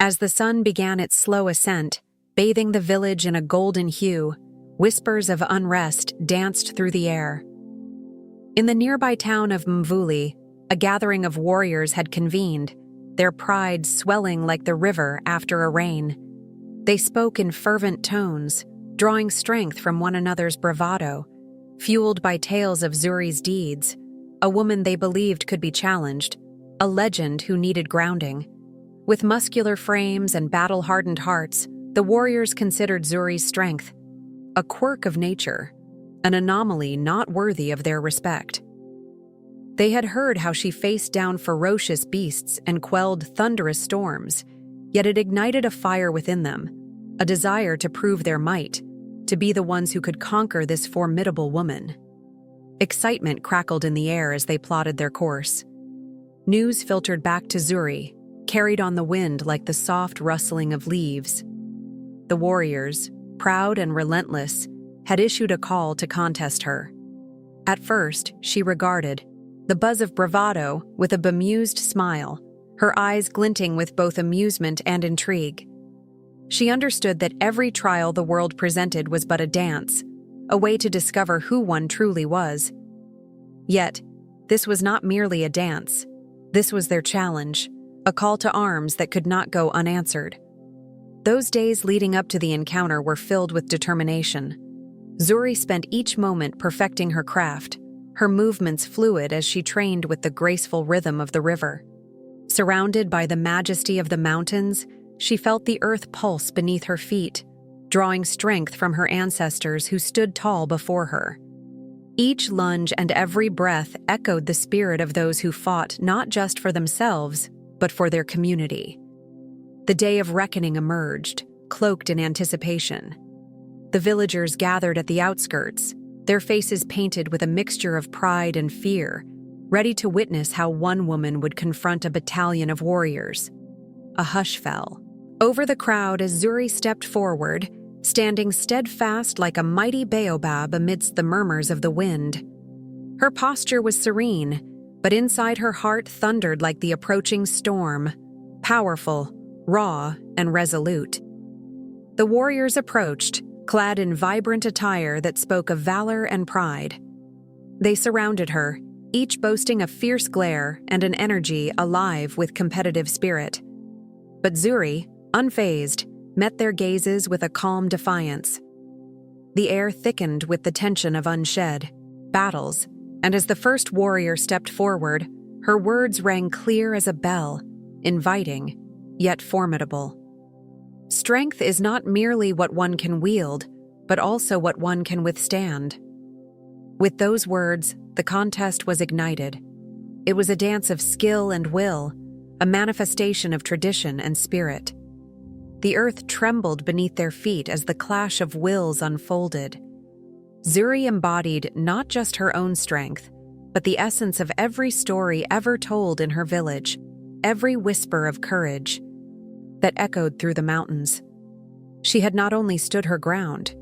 As the sun began its slow ascent, bathing the village in a golden hue, whispers of unrest danced through the air. In the nearby town of Mvuli, a gathering of warriors had convened, their pride swelling like the river after a rain. They spoke in fervent tones, drawing strength from one another's bravado, fueled by tales of Zuri's deeds, a woman they believed could be challenged, a legend who needed grounding. With muscular frames and battle-hardened hearts, the warriors considered Zuri's strength a quirk of nature, an anomaly not worthy of their respect. They had heard how she faced down ferocious beasts and quelled thunderous storms, yet it ignited a fire within them, a desire to prove their might, to be the ones who could conquer this formidable woman. Excitement crackled in the air as they plotted their course. News filtered back to Zuri, carried on the wind like the soft rustling of leaves. The warriors, proud and relentless, had issued a call to contest her. At first, she regarded, the buzz of bravado with a bemused smile, her eyes glinting with both amusement and intrigue. She understood that every trial the world presented was but a dance, a way to discover who one truly was. Yet, this was not merely a dance. This was their challenge, a call to arms that could not go unanswered. Those days leading up to the encounter were filled with determination. Zuri spent each moment perfecting her craft, her movements fluid as she trained with the graceful rhythm of the river. Surrounded by the majesty of the mountains, she felt the earth pulse beneath her feet, drawing strength from her ancestors who stood tall before her. Each lunge and every breath echoed the spirit of those who fought not just for themselves, but for their community. The day of reckoning emerged, cloaked in anticipation. The villagers gathered at the outskirts, their faces painted with a mixture of pride and fear, ready to witness how one woman would confront a battalion of warriors. A hush fell over the crowd as Zuri stepped forward, standing steadfast like a mighty baobab amidst the murmurs of the wind. Her posture was serene, but inside her heart thundered like the approaching storm, powerful, raw, and resolute. The warriors approached, clad in vibrant attire that spoke of valor and pride. They surrounded her, each boasting a fierce glare and an energy alive with competitive spirit. But Zuri, unfazed, met their gazes with a calm defiance. The air thickened with the tension of unshed battles, and as the first warrior stepped forward, her words rang clear as a bell, inviting, yet formidable. Strength is not merely what one can wield, but also what one can withstand. With those words, the contest was ignited. It was a dance of skill and will, a manifestation of tradition and spirit. The earth trembled beneath their feet as the clash of wills unfolded. Zuri embodied not just her own strength, but the essence of every story ever told in her village, every whisper of courage that echoed through the mountains. She had not only stood her ground,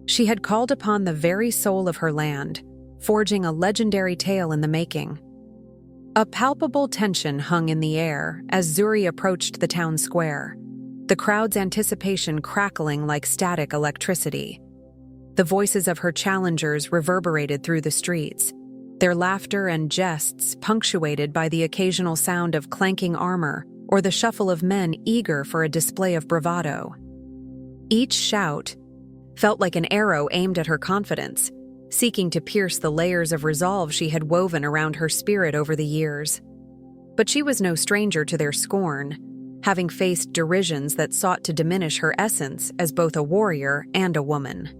she had called upon the very soul of her land, forging a legendary tale in the making. A palpable tension hung in the air as Zuri approached the town square, the crowd's anticipation crackling like static electricity. The voices of her challengers reverberated through the streets, their laughter and jests punctuated by the occasional sound of clanking armor or the shuffle of men eager for a display of bravado. Each shout felt like an arrow aimed at her confidence, seeking to pierce the layers of resolve she had woven around her spirit over the years. But she was no stranger to their scorn, having faced derisions that sought to diminish her essence as both a warrior and a woman.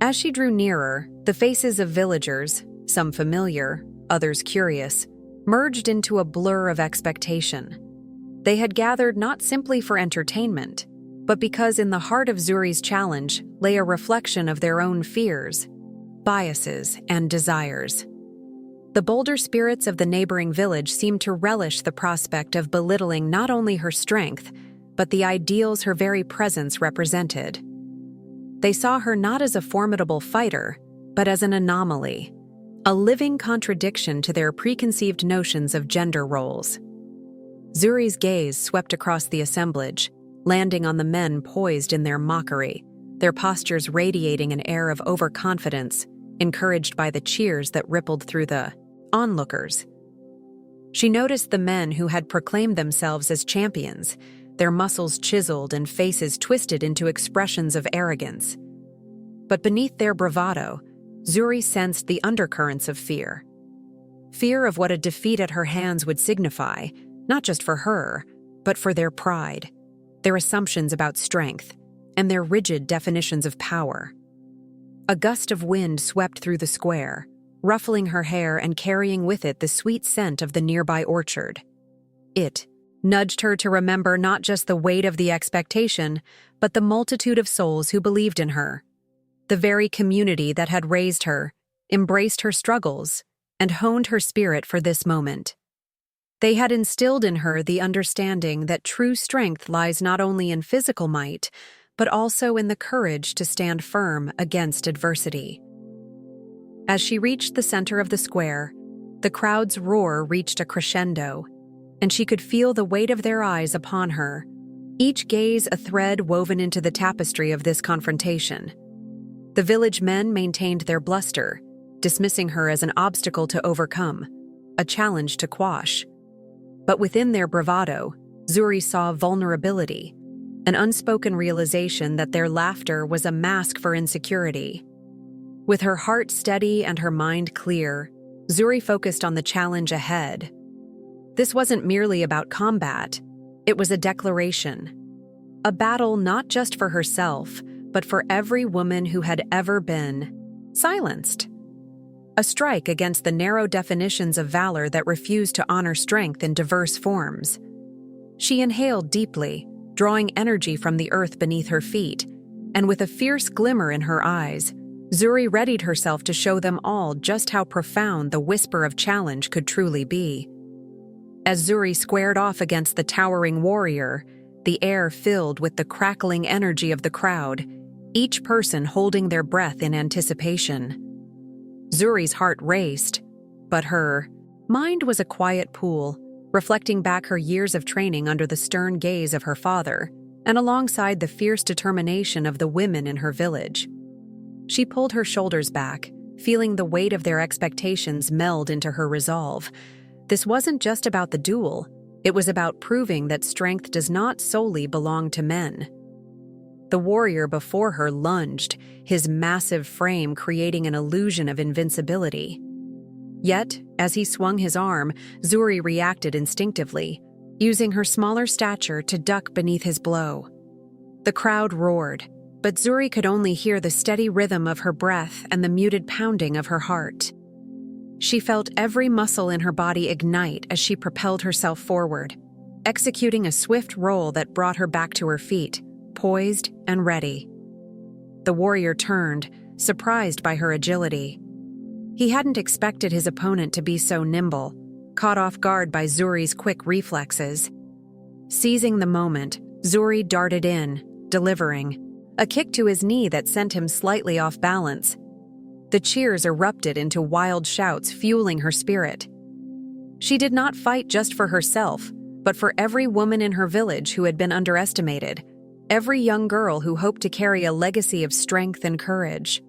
As she drew nearer, the faces of villagers, some familiar, others curious, merged into a blur of expectation. They had gathered not simply for entertainment, but because in the heart of Zuri's challenge lay a reflection of their own fears, biases, and desires. The bolder spirits of the neighboring village seemed to relish the prospect of belittling not only her strength, but the ideals her very presence represented. They saw her not as a formidable fighter, but as an anomaly, a living contradiction to their preconceived notions of gender roles. Zuri's gaze swept across the assemblage, landing on the men poised in their mockery, their postures radiating an air of overconfidence, encouraged by the cheers that rippled through the onlookers. She noticed the men who had proclaimed themselves as champions, their muscles chiseled and faces twisted into expressions of arrogance. But beneath their bravado, Zuri sensed the undercurrents of fear. Fear of what a defeat at her hands would signify, not just for her, but for their pride, their assumptions about strength, and their rigid definitions of power. A gust of wind swept through the square, ruffling her hair and carrying with it the sweet scent of the nearby orchard. It nudged her to remember not just the weight of the expectation, but the multitude of souls who believed in her. The very community that had raised her, embraced her struggles, and honed her spirit for this moment. They had instilled in her the understanding that true strength lies not only in physical might, but also in the courage to stand firm against adversity. As she reached the center of the square, the crowd's roar reached a crescendo, and she could feel the weight of their eyes upon her, each gaze a thread woven into the tapestry of this confrontation. The village men maintained their bluster, dismissing her as an obstacle to overcome, a challenge to quash. But within their bravado, Zuri saw vulnerability, an unspoken realization that their laughter was a mask for insecurity. With her heart steady and her mind clear, Zuri focused on the challenge ahead. This wasn't merely about combat, it was a declaration. A battle not just for herself, but for every woman who had ever been silenced. A strike against the narrow definitions of valor that refused to honor strength in diverse forms. She inhaled deeply, drawing energy from the earth beneath her feet, and with a fierce glimmer in her eyes, Zuri readied herself to show them all just how profound the whisper of challenge could truly be. As Zuri squared off against the towering warrior, the air filled with the crackling energy of the crowd, each person holding their breath in anticipation. Zuri's heart raced, but her mind was a quiet pool, reflecting back her years of training under the stern gaze of her father, and alongside the fierce determination of the women in her village. She pulled her shoulders back, feeling the weight of their expectations meld into her resolve. This wasn't just about the duel, it was about proving that strength does not solely belong to men. The warrior before her lunged, his massive frame creating an illusion of invincibility. Yet, as he swung his arm, Zuri reacted instinctively, using her smaller stature to duck beneath his blow. The crowd roared, but Zuri could only hear the steady rhythm of her breath and the muted pounding of her heart. She felt every muscle in her body ignite as she propelled herself forward, executing a swift roll that brought her back to her feet, poised and ready. The warrior turned, surprised by her agility. He hadn't expected his opponent to be so nimble, caught off guard by Zuri's quick reflexes. Seizing the moment, Zuri darted in, delivering a kick to his knee that sent him slightly off balance. The cheers erupted into wild shouts, fueling her spirit. She did not fight just for herself, but for every woman in her village who had been underestimated, every young girl who hoped to carry a legacy of strength and courage.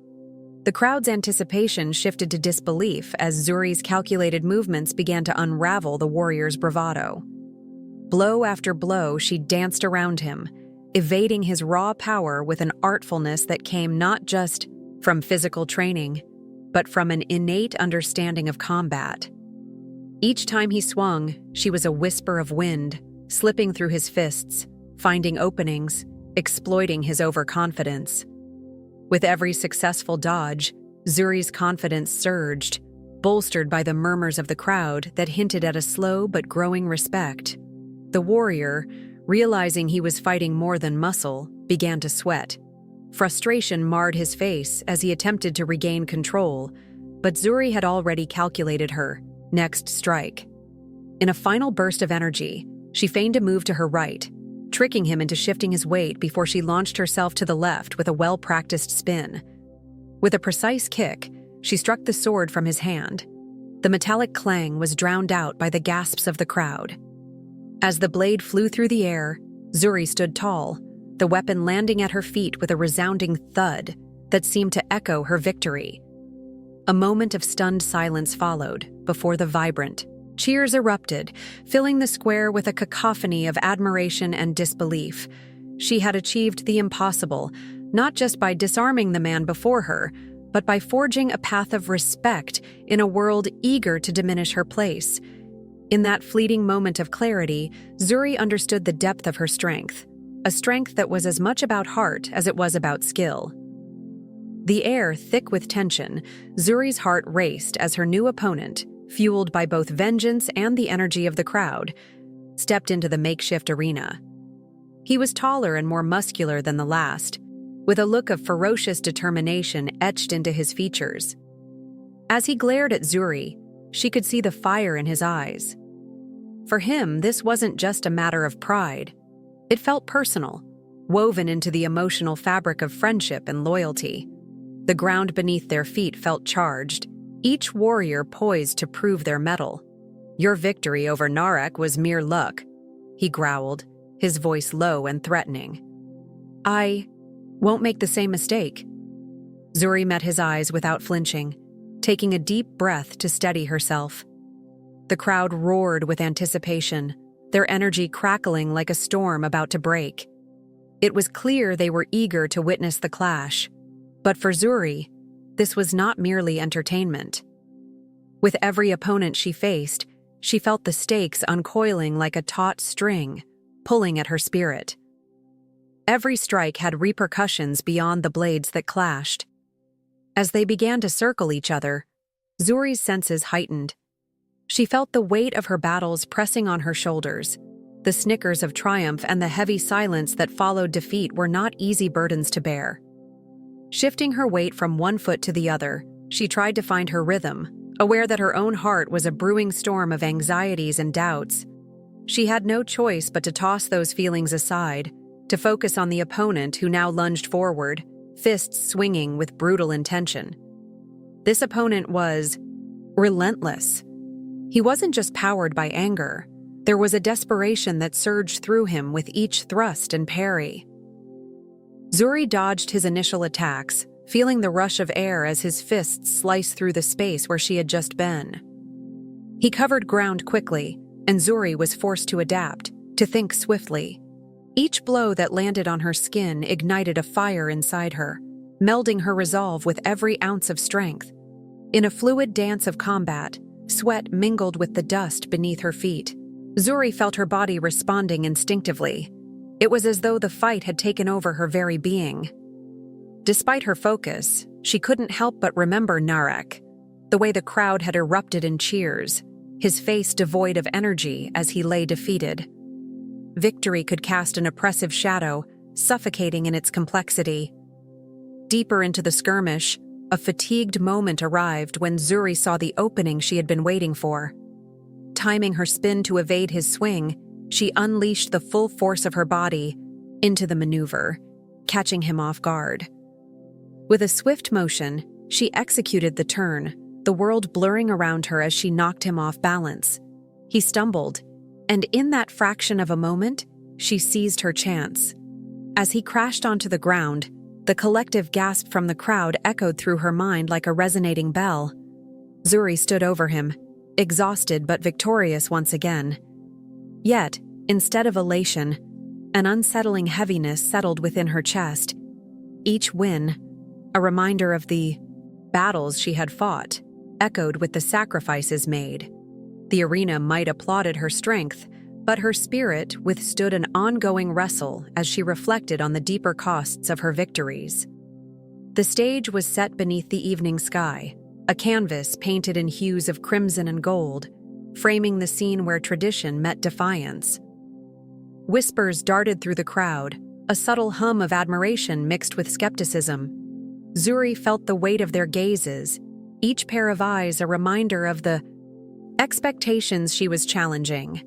The crowd's anticipation shifted to disbelief as Zuri's calculated movements began to unravel the warrior's bravado. Blow after blow, she danced around him, evading his raw power with an artfulness that came not just from physical training, but from an innate understanding of combat. Each time he swung, she was a whisper of wind, slipping through his fists, finding openings, exploiting his overconfidence. With every successful dodge, Zuri's confidence surged, bolstered by the murmurs of the crowd that hinted at a slow but growing respect. The warrior, realizing he was fighting more than muscle, began to sweat. Frustration marred his face as he attempted to regain control, but Zuri had already calculated her next strike. In a final burst of energy, she feigned a move to her right, tricking him into shifting his weight before she launched herself to the left with a well-practiced spin. With a precise kick, she struck the sword from his hand. The metallic clang was drowned out by the gasps of the crowd. As the blade flew through the air, Zuri stood tall, the weapon landing at her feet with a resounding thud that seemed to echo her victory. A moment of stunned silence followed before the vibrant cheers erupted, filling the square with a cacophony of admiration and disbelief. She had achieved the impossible, not just by disarming the man before her, but by forging a path of respect in a world eager to diminish her place. In that fleeting moment of clarity, Zuri understood the depth of her strength, a strength that was as much about heart as it was about skill. The air thick with tension, Zuri's heart raced as her new opponent, fueled by both vengeance and the energy of the crowd, stepped into the makeshift arena. He was taller and more muscular than the last, with a look of ferocious determination etched into his features. As he glared at Zuri, she could see the fire in his eyes. For him, this wasn't just a matter of pride. It felt personal, woven into the emotional fabric of friendship and loyalty. The ground beneath their feet felt charged, each warrior poised to prove their mettle. "Your victory over Narek was mere luck," he growled, his voice low and threatening. "I won't make the same mistake." Zuri met his eyes without flinching, taking a deep breath to steady herself. The crowd roared with anticipation, their energy crackling like a storm about to break. It was clear they were eager to witness the clash. But for Zuri, this was not merely entertainment. With every opponent she faced, she felt the stakes uncoiling like a taut string, pulling at her spirit. Every strike had repercussions beyond the blades that clashed. As they began to circle each other, Zuri's senses heightened. She felt the weight of her battles pressing on her shoulders. The snickers of triumph and the heavy silence that followed defeat were not easy burdens to bear. Shifting her weight from one foot to the other, she tried to find her rhythm, aware that her own heart was a brewing storm of anxieties and doubts. She had no choice but to toss those feelings aside, to focus on the opponent who now lunged forward, fists swinging with brutal intention. This opponent was relentless. He wasn't just powered by anger. There was a desperation that surged through him with each thrust and parry. Zuri dodged his initial attacks, feeling the rush of air as his fists sliced through the space where she had just been. He covered ground quickly, and Zuri was forced to adapt, to think swiftly. Each blow that landed on her skin ignited a fire inside her, melding her resolve with every ounce of strength. In a fluid dance of combat, sweat mingled with the dust beneath her feet. Zuri felt her body responding instinctively. It was as though the fight had taken over her very being. Despite her focus, she couldn't help but remember Narek, the way the crowd had erupted in cheers, his face devoid of energy as he lay defeated. Victory could cast an oppressive shadow, suffocating in its complexity. Deeper into the skirmish, a fatigued moment arrived when Zuri saw the opening she had been waiting for. Timing her spin to evade his swing, she unleashed the full force of her body into the maneuver, catching him off guard. With a swift motion, she executed the turn, the world blurring around her as she knocked him off balance. He stumbled, and in that fraction of a moment, she seized her chance. As he crashed onto the ground, the collective gasp from the crowd echoed through her mind like a resonating bell. Zuri stood over him, exhausted but victorious once again. Yet, instead of elation, an unsettling heaviness settled within her chest. Each win, a reminder of the battles she had fought, echoed with the sacrifices made. The arena might applauded her strength, but her spirit withstood an ongoing wrestle as she reflected on the deeper costs of her victories. The stage was set beneath the evening sky, a canvas painted in hues of crimson and gold, framing the scene where tradition met defiance. Whispers darted through the crowd, a subtle hum of admiration mixed with skepticism. Zuri felt the weight of their gazes, each pair of eyes a reminder of the expectations she was challenging.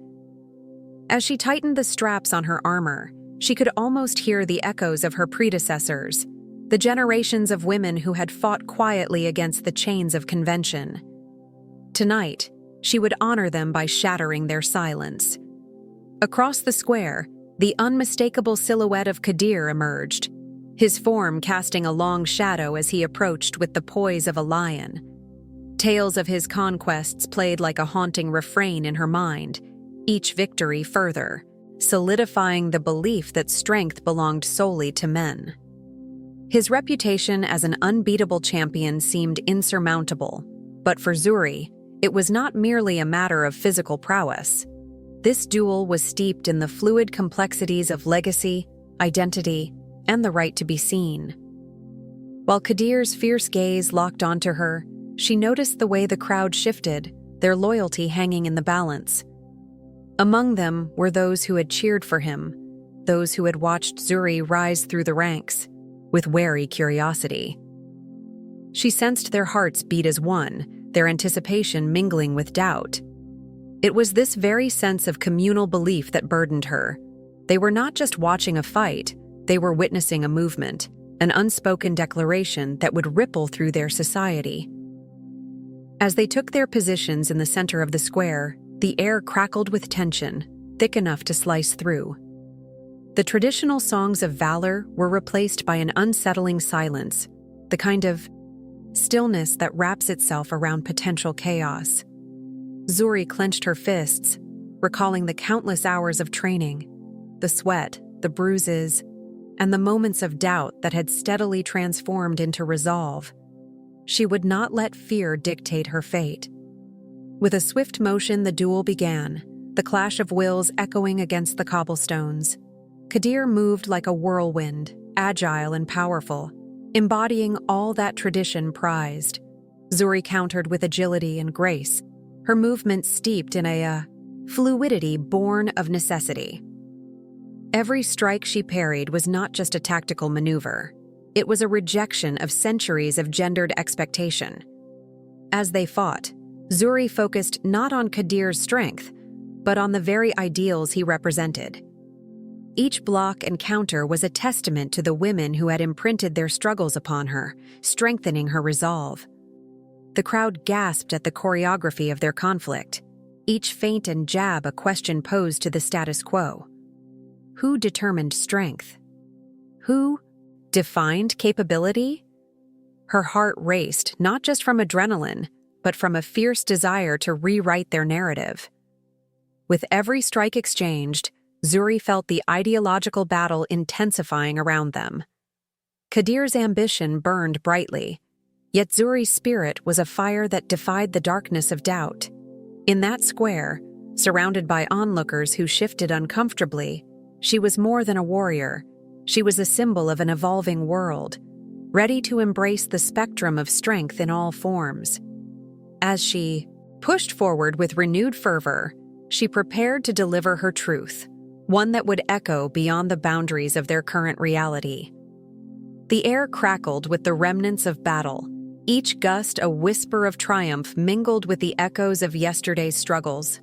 As she tightened the straps on her armor, she could almost hear the echoes of her predecessors, the generations of women who had fought quietly against the chains of convention. Tonight, she would honor them by shattering their silence. Across the square, the unmistakable silhouette of Kadir emerged, his form casting a long shadow as he approached with the poise of a lion. Tales of his conquests played like a haunting refrain in her mind, each victory further, solidifying the belief that strength belonged solely to men. His reputation as an unbeatable champion seemed insurmountable, but for Zuri, it was not merely a matter of physical prowess. This duel was steeped in the fluid complexities of legacy, identity, and the right to be seen. While Kadir's fierce gaze locked onto her, she noticed the way the crowd shifted, their loyalty hanging in the balance. Among them were those who had cheered for him, those who had watched Zuri rise through the ranks, with wary curiosity. She sensed their hearts beat as one, their anticipation mingling with doubt. It was this very sense of communal belief that burdened her. They were not just watching a fight, they were witnessing a movement, an unspoken declaration that would ripple through their society. As they took their positions in the center of the square, the air crackled with tension, thick enough to slice through. The traditional songs of valor were replaced by an unsettling silence, the kind of stillness that wraps itself around potential chaos. Zuri clenched her fists, recalling the countless hours of training, the sweat, the bruises, and the moments of doubt that had steadily transformed into resolve. She would not let fear dictate her fate. With a swift motion, the duel began, the clash of wills echoing against the cobblestones. Kadir moved like a whirlwind, agile and powerful, embodying all that tradition prized. Zuri countered with agility and grace, her movements steeped in a fluidity born of necessity. Every strike she parried was not just a tactical maneuver. It was a rejection of centuries of gendered expectation. As they fought, Zuri focused not on Kadir's strength, but on the very ideals he represented. Each block and counter was a testament to the women who had imprinted their struggles upon her, strengthening her resolve. The crowd gasped at the choreography of their conflict, each feint and jab a question posed to the status quo. Who determined strength? Who defined capability? Her heart raced, not just from adrenaline, but from a fierce desire to rewrite their narrative. With every strike exchanged, Zuri felt the ideological battle intensifying around them. Kadir's ambition burned brightly, yet Zuri's spirit was a fire that defied the darkness of doubt. In that square, surrounded by onlookers who shifted uncomfortably, she was more than a warrior. She was a symbol of an evolving world, ready to embrace the spectrum of strength in all forms. As she pushed forward with renewed fervor, she prepared to deliver her truth, one that would echo beyond the boundaries of their current reality. The air crackled with the remnants of battle, each gust a whisper of triumph mingled with the echoes of yesterday's struggles.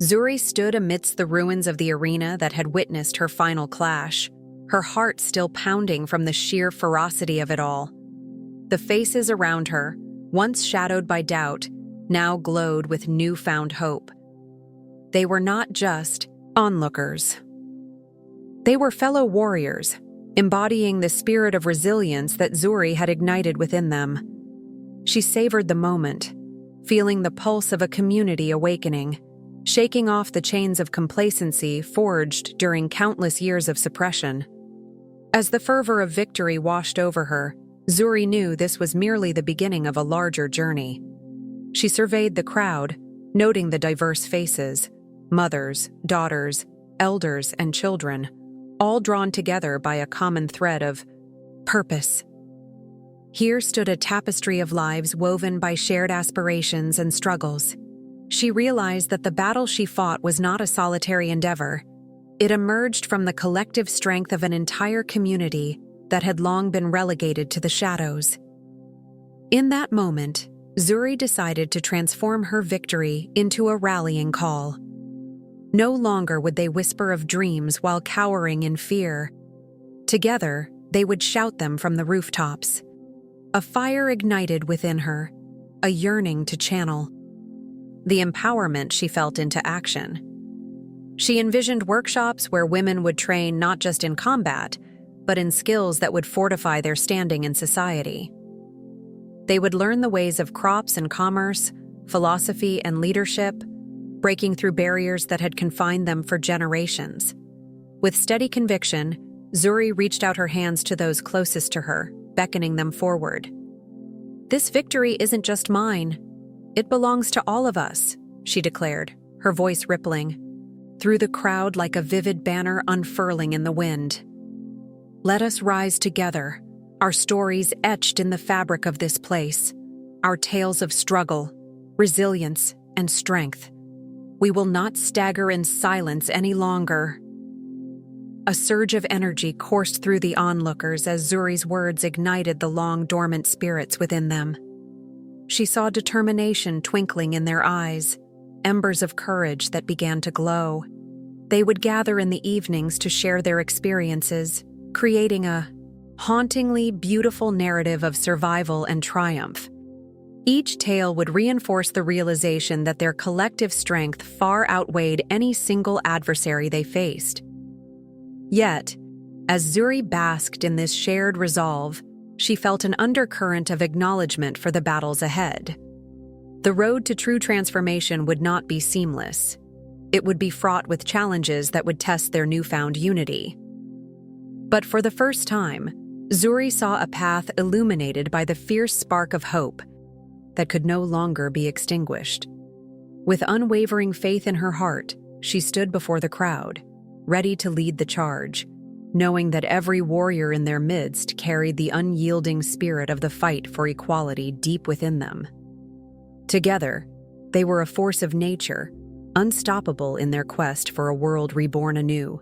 Zuri stood amidst the ruins of the arena that had witnessed her final clash, her heart still pounding from the sheer ferocity of it all. The faces around her, once shadowed by doubt, now glowed with newfound hope. They were not just onlookers. They were fellow warriors, embodying the spirit of resilience that Zuri had ignited within them. She savored the moment, feeling the pulse of a community awakening, shaking off the chains of complacency forged during countless years of suppression. As the fervor of victory washed over her, Zuri knew this was merely the beginning of a larger journey. She surveyed the crowd, noting the diverse faces, mothers, daughters, elders, and children, all drawn together by a common thread of purpose. Here stood a tapestry of lives woven by shared aspirations and struggles. She realized that the battle she fought was not a solitary endeavor. It emerged from the collective strength of an entire community that had long been relegated to the shadows. In that moment, Zuri decided to transform her victory into a rallying call. No longer would they whisper of dreams while cowering in fear. Together, they would shout them from the rooftops. A fire ignited within her, a yearning to channel the empowerment she felt into action. She envisioned workshops where women would train not just in combat, but in skills that would fortify their standing in society. They would learn the ways of crops and commerce, philosophy and leadership, breaking through barriers that had confined them for generations. With steady conviction, Zuri reached out her hands to those closest to her, beckoning them forward. "This victory isn't just mine. It belongs to all of us," she declared, her voice rippling through the crowd like a vivid banner unfurling in the wind. "Let us rise together, our stories etched in the fabric of this place, our tales of struggle, resilience, and strength. We will not stagger in silence any longer." A surge of energy coursed through the onlookers as Zuri's words ignited the long-dormant spirits within them. She saw determination twinkling in their eyes, embers of courage that began to glow. They would gather in the evenings to share their experiences, creating a hauntingly beautiful narrative of survival and triumph. Each tale would reinforce the realization that their collective strength far outweighed any single adversary they faced. Yet, as Zuri basked in this shared resolve, she felt an undercurrent of acknowledgement for the battles ahead. The road to true transformation would not be seamless. It would be fraught with challenges that would test their newfound unity. But for the first time, Zuri saw a path illuminated by the fierce spark of hope that could no longer be extinguished. With unwavering faith in her heart, she stood before the crowd, ready to lead the charge, knowing that every warrior in their midst carried the unyielding spirit of the fight for equality deep within them. Together, they were a force of nature, unstoppable in their quest for a world reborn anew.